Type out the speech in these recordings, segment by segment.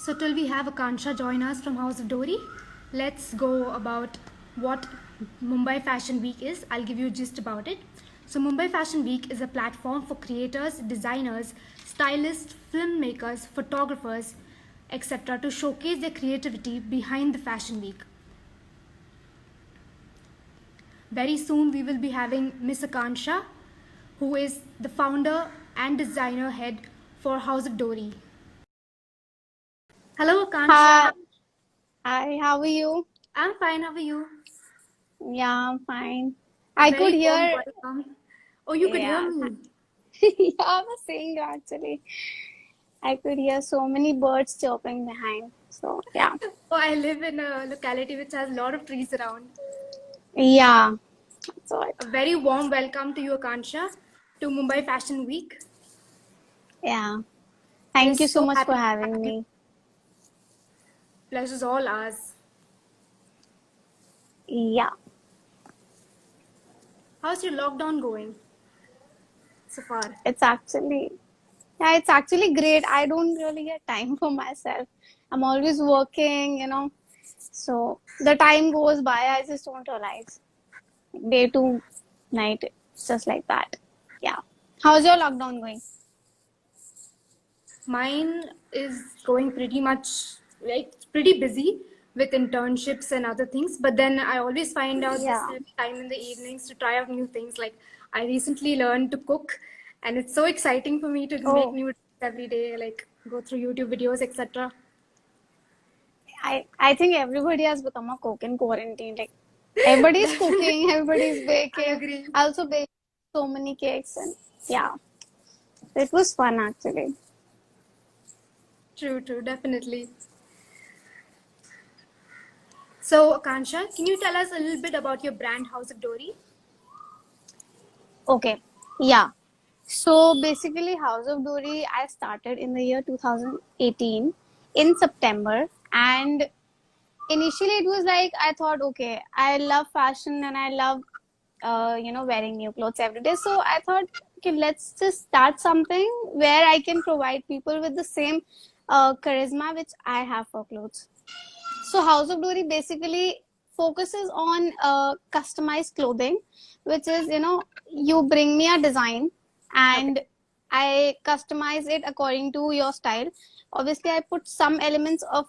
So till we have Aakanksha join us from House of Dorii, let's go about what Mumbai Fashion Week is. I'll give you a gist about it. So Mumbai Fashion Week is a platform for creators, designers, stylists, filmmakers, photographers, etc. to showcase their creativity behind the Fashion Week. Very soon we will be having Miss Aakanksha, who is the founder and designer head for House of Dorii. Hello Aakanksha. Hi, hi, how are you? I'm fine, how are you? Yeah, I'm fine. A I could very warm hear, welcome. Oh, you could hear yeah, me. yeah, I was saying actually, I could hear so many birds chirping behind. So, yeah, Oh, I live in a locality which has a lot of trees around. yeah, so A very warm welcome to you, Aakanksha, to Mumbai Fashion Week. yeah. We're Thank you so so much happy for to having have you. me. Pleasure's all ours. Yeah, How's your lockdown going so far? it's actually, it's actually great. I don't really get time for myself. I'm always working, so the time goes by, I just don't realize. Day to night, it's just like that. Yeah. How's your lockdown going? Mine is going pretty much like pretty busy with internships and other things, but then I always find out this Yeah. little time in the evenings to try out new things. Like I recently learned to cook, and it's so exciting for me to make Oh, new dishes every day, like go through YouTube videos, etc. I think everybody has become a cook in quarantine. Like everybody's cooking, everybody's I baking. agree. I also baked so many cakes and yeah, it was fun actually. True, true, definitely. So, Akansha, can you tell us a little bit about your brand House of Dorii? Okay, yeah. So basically, House of Dory I started in the year 2018 in September, and initially it was like I thought, okay, I love fashion and I love wearing new clothes every day. So I thought, okay, let's just start something where I can provide people with the same charisma which I have for clothes. So House of Dory basically focuses on customized clothing, which is, you bring me a design Okay. and I customize it according to your style. Obviously, I put some elements of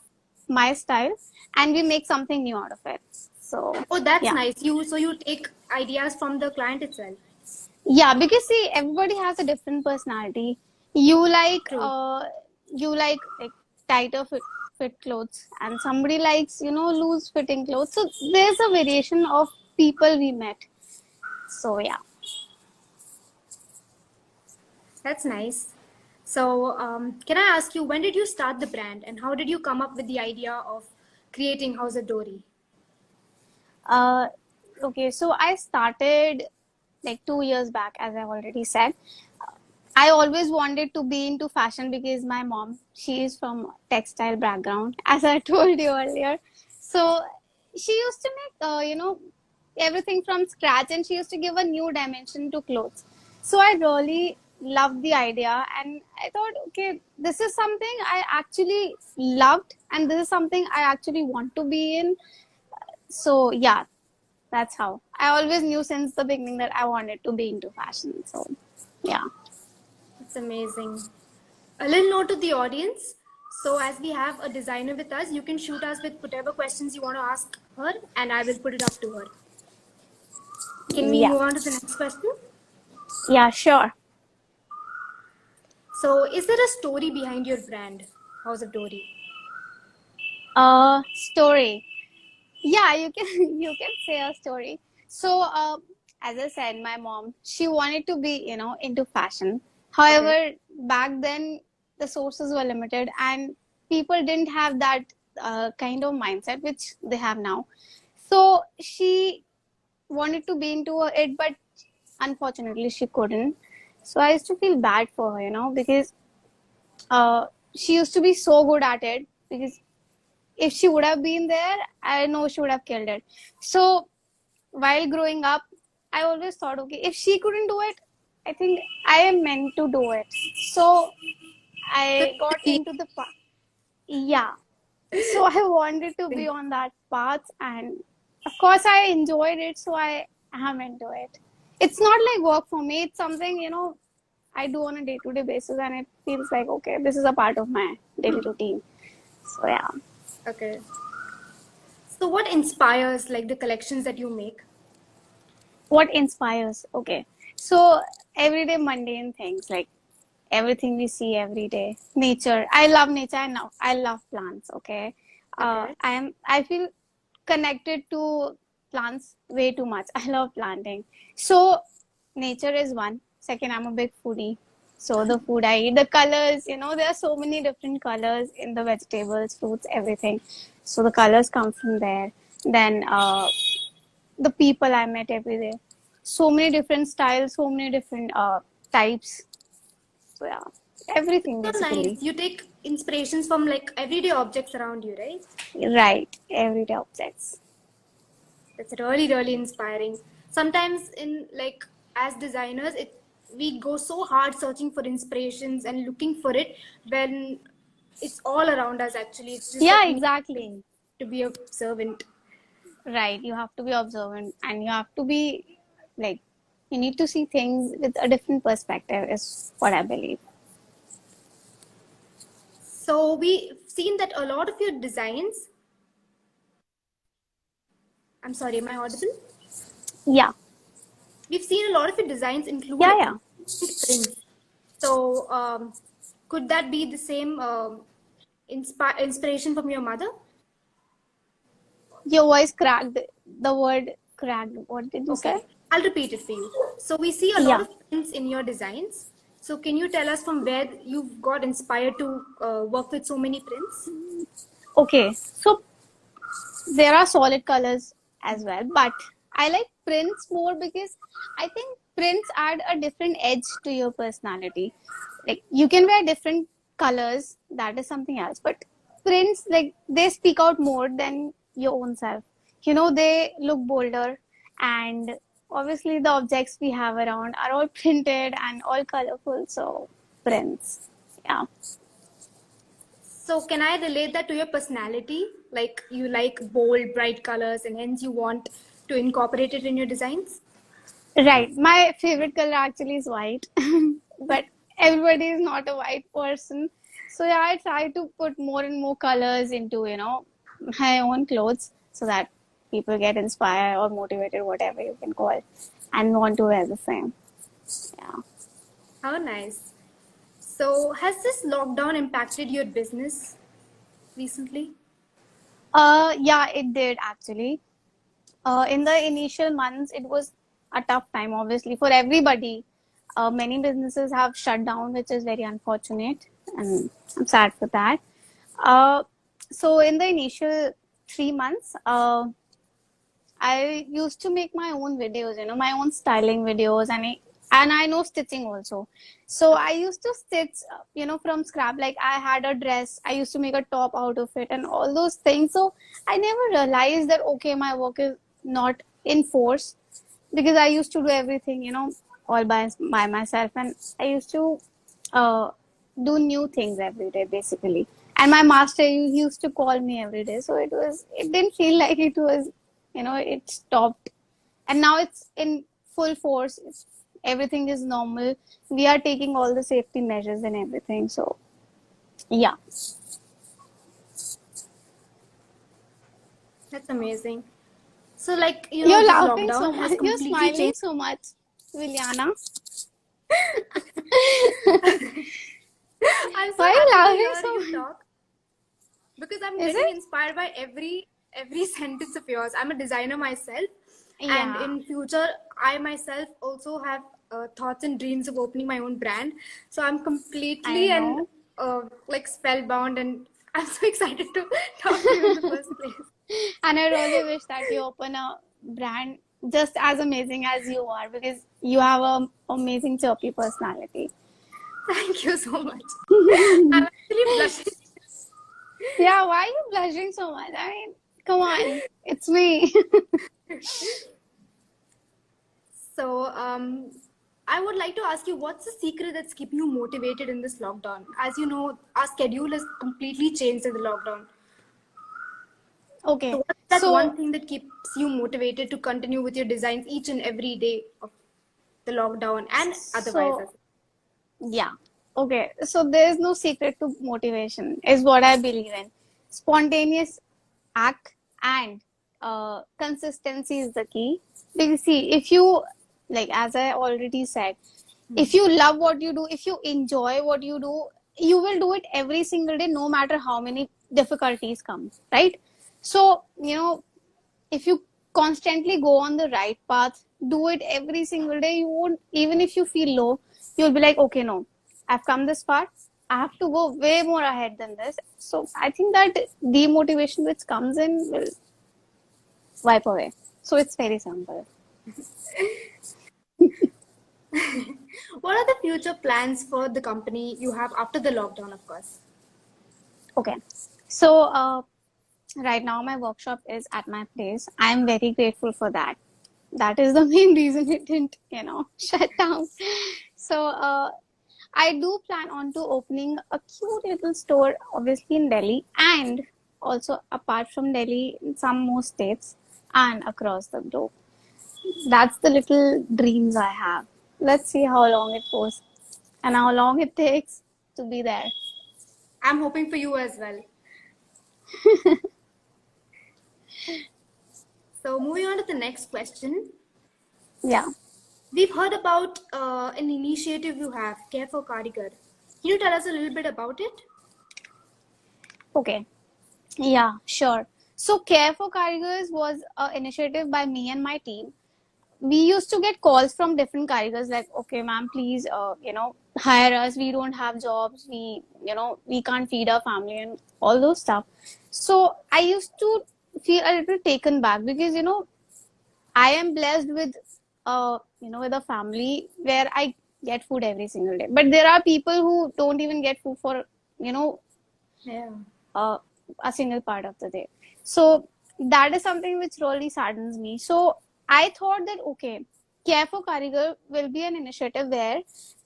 my style and we make something new out of it. So, Oh, that's yeah. nice. You take ideas from the client itself. Yeah, because see, everybody has a different personality. You like True. uh, you like tighter fit clothes, and somebody likes loose fitting clothes. So there's a variation of people we met. So yeah. That's nice. So, can I ask you, when did you start the brand and how did you come up with the idea of creating House of Dory? Uh, okay, so I started like 2 years back, as I've already said. I always wanted to be into fashion because my mom, she is from textile background, as I told you earlier. So she used to make, everything from scratch, and she used to give a new dimension to clothes. So I really loved the idea, and I thought, okay, this is something I actually loved, and this is something I actually want to be in. So yeah, that's how. I always knew since the beginning that I wanted to be into fashion. So yeah. It's amazing. A little note to the audience. So, as we have a designer with us, you can shoot us with whatever questions you want to ask her, and I will put it up to her. Can we Yeah. move on to the next question? Yeah, sure. So, is there a story behind your brand, House of Dory? Story. Yeah, you can you can say a story. So, as I said, my mom, she wanted to be, into fashion. Okay. However, back then the sources were limited and people didn't have that kind of mindset which they have now. So she wanted to be into it, but unfortunately she couldn't. So I used to feel bad for her, because uh, she used to be so good at it. Because if she would have been there, I know she would have killed it. So while growing up, I always thought, okay, if she couldn't do it, I think I am meant to do it. So So, I got into the Yeah. So I wanted to be on that path, and of course I enjoyed it, so I am into it. It's not like work for me, it's something, I do on a day-to-day basis, and it feels like, okay, this is a part of my daily routine. So yeah. Okay. So what inspires like the collections that you make? What inspires? Okay. So everyday mundane things, like everything we see every day. Nature. I love nature. I love plants. Okay. Okay. I feel connected to plants way too much. I love planting. So nature is one. Second, I'm a big foodie. So the food I eat, the colors, there are so many different colors in the vegetables, fruits, everything. So the colors come from there. Then the people I met every day. So many different styles, so many different types. So yeah, everything So nice. basically. You take inspirations from like everyday objects around you, right? Right, everyday objects. That's really, really inspiring. Sometimes in like as designers, we go so hard searching for inspirations and looking for it when it's all around us actually. It's just that Yeah, we need exactly. to be a servant. Right, you have to be observant, and you have to be like, you need to see things with a different perspective, is what I believe. So we've seen that a lot of your designs, I'm sorry, am I audible? Yeah, We've seen a lot of your designs yeah, include yeah. prints. So could that be the same inspiration from your mother? Your voice cracked. The word cracked. What did you say? Okay, I'll repeat it for you. So we see a lot Yeah. of prints in your designs. So can you tell us from where you got inspired to work with so many prints? Okay. So there are solid colors as well, but I like prints more because I think prints add a different edge to your personality. Like you can wear different colors, that is something else, but prints, like, they speak out more than your own self. They look bolder, and obviously the objects we have around are all printed and all colorful, so prints. Yeah. So can I relate that to your personality? Like you like bold, bright colors, and hence you want to incorporate it in your designs? Right. My favorite color actually is white, but everybody is not a white person. So yeah, I try to put more and more colors into, my own clothes so that people get inspired or motivated, whatever you can call, and want to wear the same. Yeah. How nice. So has this lockdown impacted your business recently? Yeah, it did actually. In the initial months, it was a tough time, obviously, for everybody. Many businesses have shut down, which is very unfortunate, and I'm sad for that. Uh, so, in the initial 3 months, I used to make my own videos, my own styling videos, and I know stitching also. So I used to stitch, from scrap. Like I had a dress, I used to make a top out of it, and all those things. So I never realized that okay, my work is not in force because I used to do everything, all by myself, and I used to uh, do new things every day, basically. And my master used to call me every day, so it didn't feel like it was, it stopped, and now it's in full force. Everything is normal. We are taking all the safety measures and everything. So yeah. That's amazing. So like, You're this laughing so lockdown has much. You're completely smiling changed. so much, Williyana. I'm so Why are you happy to laughing hear so you much? talk because I'm Is getting it? inspired by every sentence of yours. I'm a designer myself, and Yeah, in future, I myself also have thoughts and dreams of opening my own brand. So I'm I completely and know. like spellbound, and I'm so excited to talk to you in the first place. And I really wish that you open a brand just as amazing as you are, because you have an amazing chirpy personality. Thank you so much. I'm actually blushing. Yeah, why are you blushing so much? I mean, come on, it's me. So I would like to ask you, what's the secret that's keeping you motivated in this lockdown? As you know, our schedule has completely changed in the lockdown. So Okay, what's that so one thing that keeps you motivated to continue with your designs each and every day of the lockdown and otherwise as so yeah. Okay, so there is no secret to motivation, is what I believe in. Spontaneous act and consistency is the key. Because see, if you, like, as I already said, if you love what you do, if you enjoy what you do, you will do it every single day, no matter how many difficulties come, right? So, if you constantly go on the right path, do it every single day, you won't, even if you feel low, you'll be like, okay, no, I've come this far, I have to go way more ahead than this. So I think that demotivation which comes in will wipe away. So it's very simple. what are the future plans for the company you have after the lockdown, of course? Okay, so right now my workshop is at my place. I am very grateful for that. That is the main reason it didn't, shut down. So I do plan on to opening a cute little store, obviously in Delhi, and also apart from Delhi, in some more states and across the globe. That's the little dreams I have. Let's see how long it goes and how long it takes to be there. I'm hoping for you as well. So moving on to the next question. Yeah. We've heard about an initiative you have, Care for Caregivers. Can you tell us a little bit about it? Okay. Yeah, sure. So Care for Caregivers was an initiative by me and my team. We used to get calls from different carriers like, okay, ma'am, please, hire us. We don't have jobs. We can't feed our family and all those stuff. So I used to feel a little taken back because, I am blessed with, with a family where I get food every single day. But there are people who don't even get food for, you know, Yeah. uh, a single part of the day. So that is something which really saddens me. So I thought that okay, Care for Karigar will be an initiative where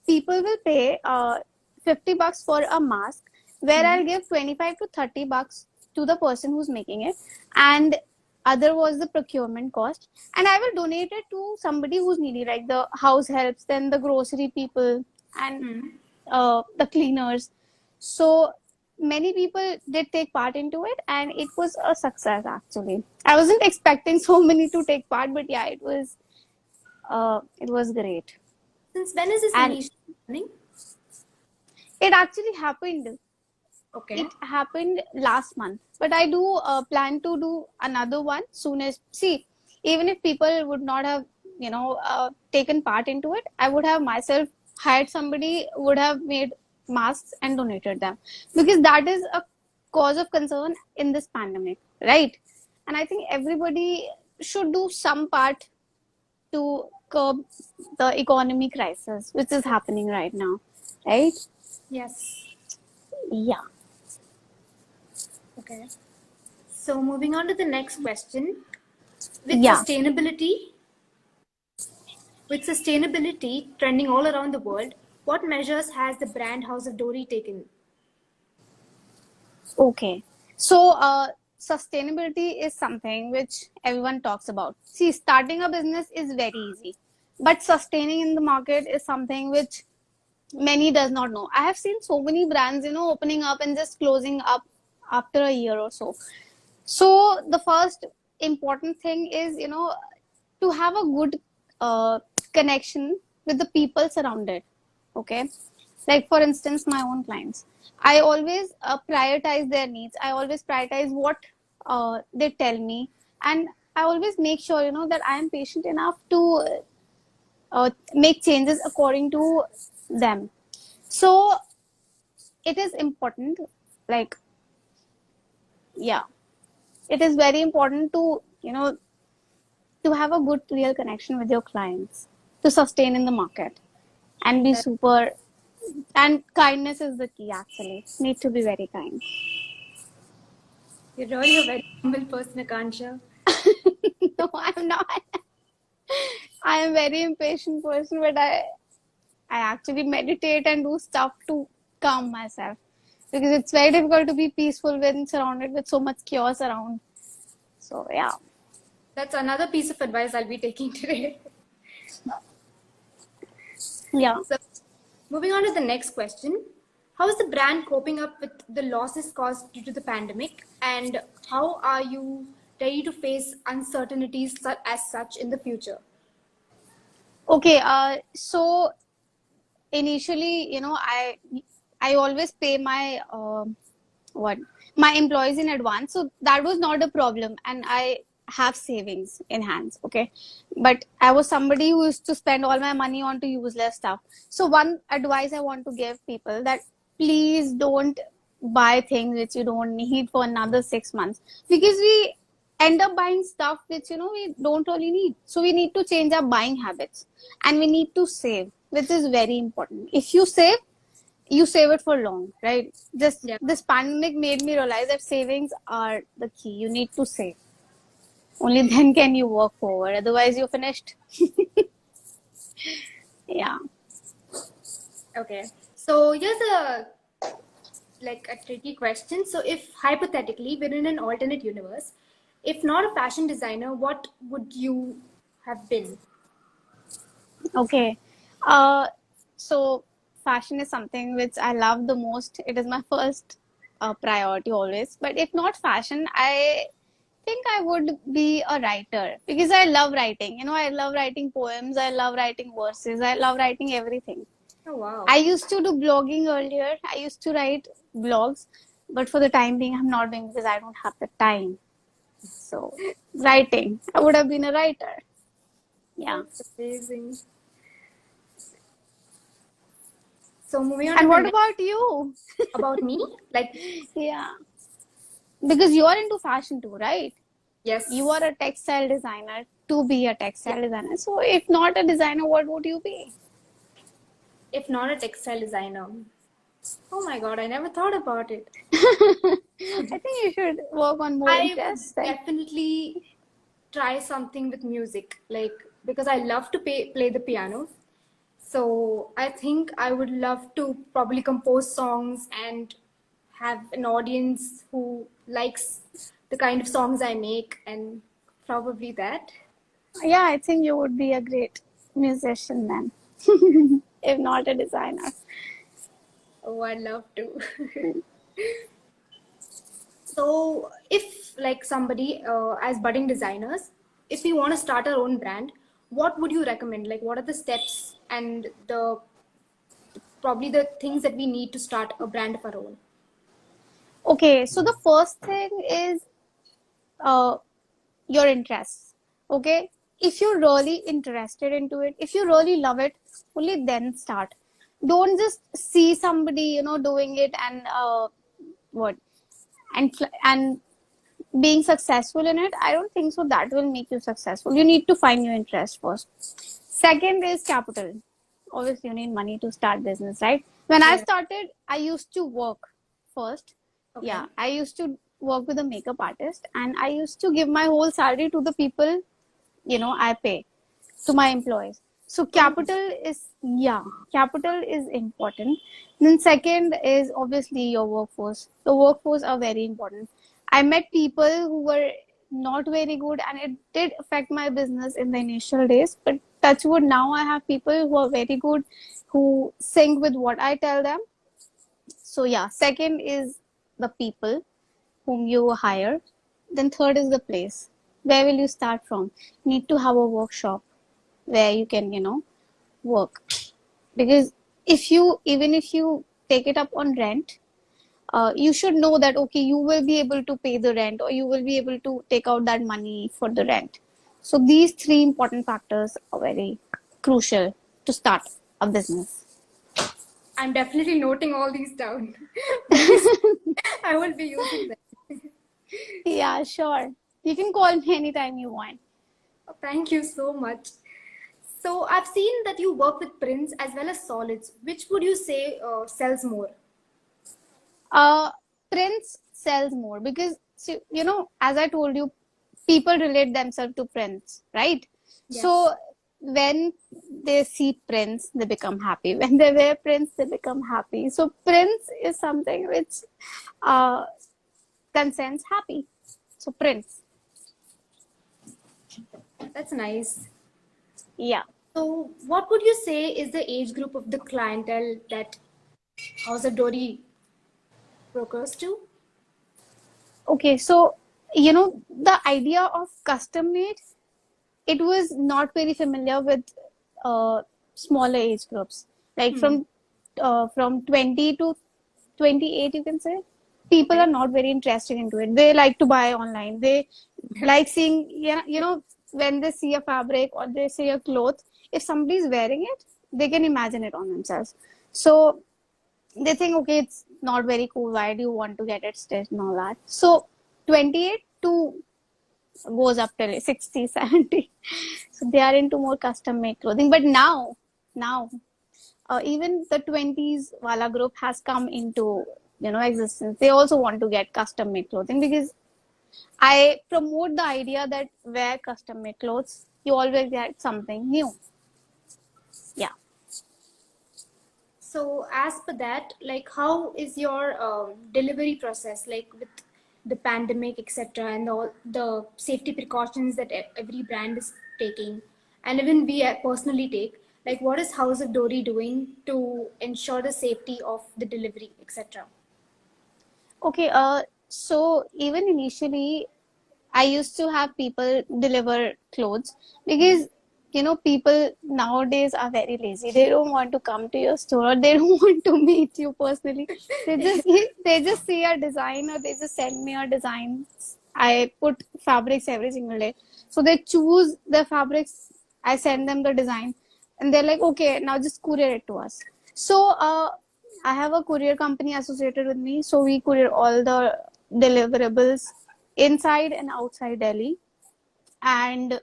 people will pay $50 for a mask, where I'll give 25 to $30 to the person who's making it, and other was the procurement cost, and I will donate it to somebody who's needy, like the house helps, then the grocery people, and the cleaners. So many people did take part into it, and it was a success. Actually, I wasn't expecting so many to take part, but yeah, it was great. Since when is this And initiative happening? it actually happened. Okay. It happened last month, but I do plan to do another one soon. As see, even if people would not have taken part into it, I would have myself hired somebody, would have made masks and donated them, because that is a cause of concern in this pandemic, right? And I think everybody should do some part to curb the economy crisis which is happening right now, right? Yes. Yeah. Okay. So moving on to the next question. With Yeah. sustainability, with sustainability trending all around the world, what measures has the brand house of Dorii taken? Okay. So, sustainability is something which everyone talks about. See, starting a business is very easy, but sustaining in the market is something which many does not know. I have seen so many brands, opening up and just closing up after a year or so. So, the first important thing is, to have a good connection with the people surrounded. Okay, like for instance my own clients, I always prioritize their needs. I always prioritize what they tell me, and I always make sure that I am patient enough to make changes according to them. So it is important, like, yeah, it is very important to to have a good real connection with your clients to sustain in the market and be super. And kindness is the key, actually. Need to be very kind. You're really a very humble person, Aakanksha. No, I'm not. I am very impatient person, but I actually meditate and do stuff to calm myself because it's very difficult to be peaceful when surrounded with so much chaos around. So yeah. That's another piece of advice I'll be taking today. Yeah. So, moving on to the next question. How is the brand coping up with the losses caused due to the pandemic? And how are you ready to face uncertainties as such in the future? Okay. So initially, I always pay my what my employees in advance, so that was not a problem, and I have savings in hands. Okay, but I was somebody who used to spend all my money on to useless stuff. So one advice I want to give people that please don't buy things which you don't need for another 6 months, because we end up buying stuff which we don't really need. So we need to change our buying habits, and we need to save, which is very important. If you save, you save it for long, right? Just Yeah. this pandemic made me realize that savings are the key. You need to save. Only then can you work forward. Otherwise, you're finished. Yeah. Okay. So here's a tricky question. So if hypothetically we're in an alternate universe, if not a fashion designer, what would you have been? Okay. So fashion is something which I love the most. It is my first priority always. But if not fashion, I think I would be a writer because I love writing. I love writing poems. I love writing verses. I love writing everything. Oh wow. I used to do blogging earlier. I used to write blogs, but for the time being, I'm not doing because I don't have the time. So, writing. I would have been a writer. Yeah. That's amazing. So moving on to And the what next about you? about me, like Yeah. Because you are into fashion too, right? You yes, are a textile designer to be a yeah. textile designer. So, if not a designer, what would you be? If not a textile designer. Oh my God, I never thought about it. I think you should work on more I would interests. Like, definitely try something with music, like because I love to play the piano. So I think I would love to probably compose songs and have an audience who likes the kind of songs I make, and probably that. yeah, I think you would be a great musician then, if not a designer. Oh, I'd love to. So, if like somebody as budding designers, if we want to start our own brand, what would you recommend? Like, what are the steps and the probably the things that we need to start a brand of our own? Okay, so the first thing is uh, your interests. Okay, if you're really interested into it, if you really love it, only then start. Don't just see somebody doing it and what and being successful in it. I don't think so that will make you successful. You need to find your interest first. Second is capital. Obviously you need money to start business, right? When I Yeah. started, I used to work first. Okay. Yeah, I used to work with a makeup artist, and I used to give my whole salary to the people I pay, to my employees. So Oh, capital is important. Then second is obviously your workforce. The workforce are very important. I met people who were not very good, and it did affect my business in the initial days. But touch wood, now I have people who are very good, who sync with what I tell them. So yeah, second is the people whom you hire. Then third is the place. Where will you start from? You need to have a workshop where you can work, because even if you take it up on rent, you should know that okay, you will be able to pay the rent, or you will be able to take out that money for the rent. So these three important factors are very crucial to start a business. I'm definitely noting all these down. Very soon I will be using them. Yeah, sure, you can call me anytime you want. Thank you so much. So I've seen that you work with prints as well as solids. Which would you say sells more? uh Prints sells more because see, as I told you, people relate themselves to prints, right? So Yes. when they see prints, they become happy. When they wear prints, they become happy. So prints is something which uh, concerns happy. So prints. That's nice. Yeah. So, what would you say is the age group of the clientele that House of Dory brokers to? Okay. So, you know, the idea of custom made, it was not very familiar with uh, smaller age groups, like Hmm. from 20 to 28, you can say. People are Okay. not very interested into it. They like to buy online. They like seeing, you know, when they see a fabric or they see a cloth, if somebody is wearing it, they can imagine it on themselves. So they think, okay, it's not very cool. Why do you want to get it stitched and all that? So 28 to goes up till 60, 70. So they are into more custom made clothing. But now, even the 20s wala group has come into, you know, existence. They also want to get custom made clothing because I promote the idea that wear custom made clothes, you always get something new. Yeah. So, as per that, like, how is your delivery process, like with the pandemic, etc., and all the safety precautions that every brand is taking, and even we personally take? Like, what is House of Dory doing to ensure the safety of the delivery, etc.? Okay, so even initially, I used to have people deliver clothes because, you know, people nowadays are very lazy. They don't want to come to your store. They don't want to meet you personally. They just see a design or they just send me a design. I put fabrics every single day, so they choose the fabrics. I send them the design, and they're like, okay, now just courier it to us. So, I have a courier company associated with me, so we courier all the deliverables inside and outside Delhi. And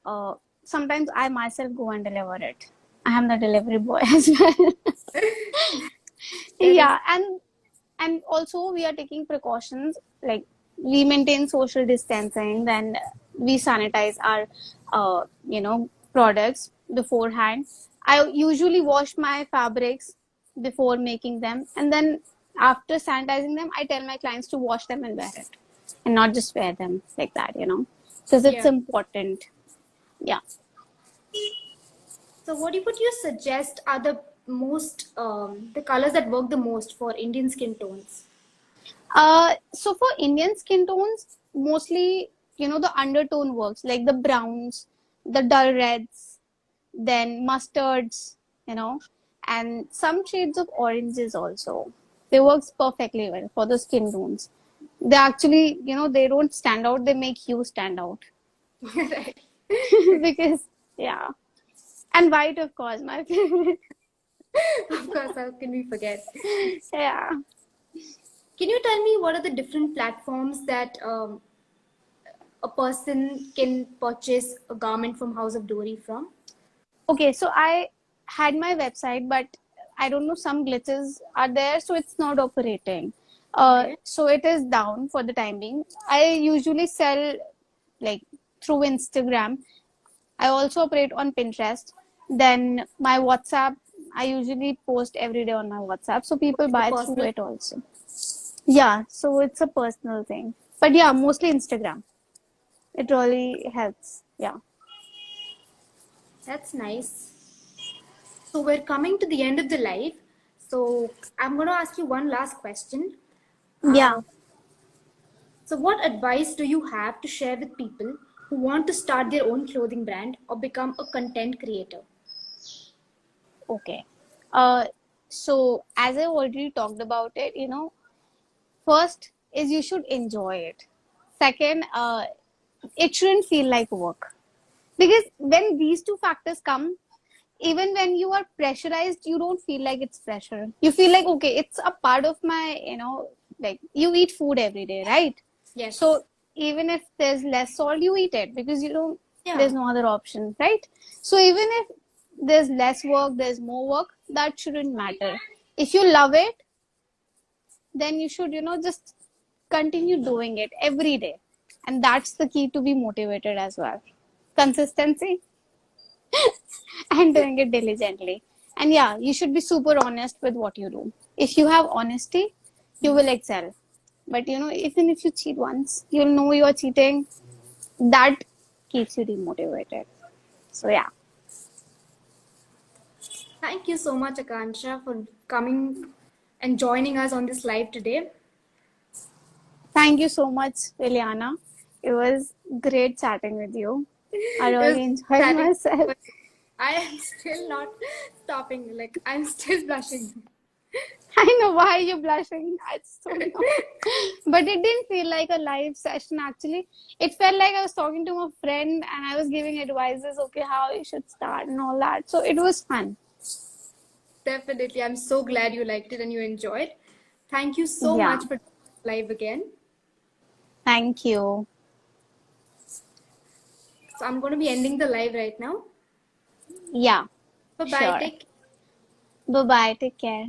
uh, sometimes I myself go and deliver it. I am the delivery boy as well. That is Yeah, and also we are taking precautions, like we maintain social distancing, then we sanitize our products beforehand. I usually wash my fabrics before making them, and then after sanitizing them I tell my clients to wash them and wear it, and not just wear them like that, because it's yeah. important. Yeah. So, what would you suggest are the most the colors that work the most for Indian skin tones? So for Indian skin tones, mostly, the undertone works, like the browns, the dull reds, then mustards, and some shades of oranges also. They works perfectly well for the skin tones. They actually, they don't stand out, they make you stand out. Right. Because, yeah. And white, of course, my favorite. Of course, how can we forget? Yeah. Can you tell me what are the different platforms that a person can purchase a garment from House of Dory from? Okay, so I had my website, but I don't know, some glitches are there, so it's not operating. Okay. So it is down for the time being. I usually sell like through Instagram. I also operate on Pinterest. Then my WhatsApp, I usually post every day on my WhatsApp, so people It's a buy through personal. it also. Yeah, so it's a personal thing. But yeah, mostly Instagram. It really helps. Yeah. That's nice. So we're coming to the end of the live. So I'm going to ask you one last question. Yeah. So, what advice do you have to share with people who want to start their own clothing brand or become a content creator? Okay. Uh, so as I already talked about it, first is you should enjoy it. Second, it shouldn't feel like work. Because when these two factors come, even when you are pressurized, you don't feel like it's pressure. You feel like, okay, it's a part of my, like you eat food every day, right? Yes. So even if there's less salt, you eat it because you don't, Yeah. there's no other option, right? So even if there's less work, there's more work, that shouldn't matter. If you love it, then you should, just continue doing it every day. And that's the key to be motivated as well. Consistency. and doing it diligently. And yeah, you should be super honest with what you do. If you have honesty, you will excel. But even if you cheat once, you'll know you're cheating. That keeps you demotivated. So yeah. Thank you so much, Aakanksha, for coming and joining us on this live today. Thank you so much, Williyana. It was great chatting with you. I It was really enjoyed chatting, myself. but I am still not stopping. Like, I'm still blushing. I know why you're blushing. I just don't know. But it didn't feel like a live session actually. It felt like I was talking to a friend and I was giving advices, okay, how you should start and all that. So it was fun. Definitely. I'm so glad you liked it and you enjoyed. Thank you so Yeah. much for live again. Thank you. So I'm going to be ending the live right now. Yeah. Bye bye. Sure. Take Bye bye. Take care.